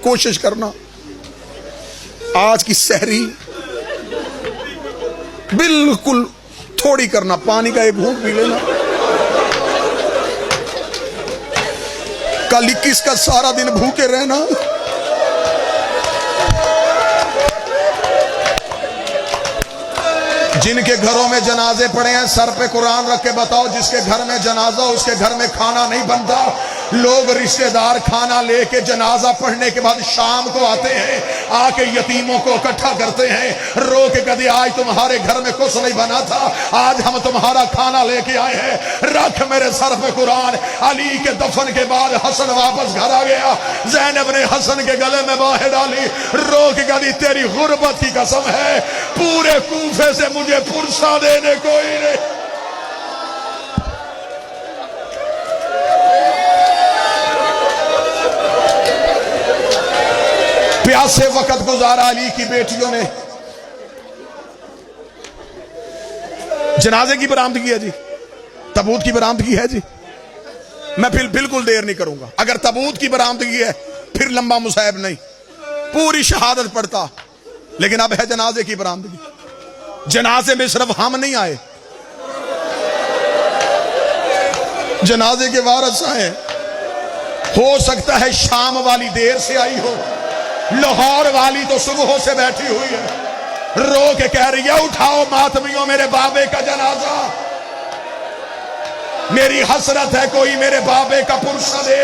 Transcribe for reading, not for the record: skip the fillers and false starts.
کوشش کرنا آج کی سحری بالکل تھوڑی کرنا، پانی کا ایک گھونٹ پی لینا. کل 21 کا سارا دن بھوکے رہنا. جن کے گھروں میں جنازے پڑے ہیں سر پہ قرآن رکھ کے بتاؤ، جس کے گھر میں جنازہ اس کے گھر میں کھانا نہیں بنتا. لوگ رشتہ دار کھانا لے کے جنازہ پڑھنے کے بعد شام کو آتے ہیں، آ کے یتیموں کو اکٹھا کرتے ہیں، رو کے کہتے آج تمہارے گھر میں کچھ نہیں بنا تھا، آج ہم تمہارا کھانا لے کے آئے ہیں، رکھ میرے سر پہ قرآن. علی کے دفن کے بعد حسن واپس گھر آ گیا، زینب نے حسن کے گلے میں باہیں ڈالی، رو کے کہتی تیری غربت کی قسم ہے پورے کوفے سے مجھے پرسا دینے کوئی نہیں. پیاسے وقت گزارا علی کی بیٹیوں نے. جنازے کی برآمدگی ہے جی، تابوت کی برآمدگی ہے جی. میں پھر بالکل دیر نہیں کروں گا. اگر تابوت کی برآمدگی ہے پھر لمبا مصائب نہیں، پوری شہادت پڑھتا. لیکن اب ہے جنازے کی برآمدگی. جنازے میں صرف ہم نہیں آئے، جنازے کے وارث آئے. ہو سکتا ہے شام والی دیر سے آئی ہو، لاہور والی تو صبح سے بیٹھی ہوئی ہے، رو کے کہہ رہی ہے اٹھاؤ ماتمیوں میرے بابے کا جنازہ، میری حسرت ہے کوئی میرے بابے کا پرسہ دے.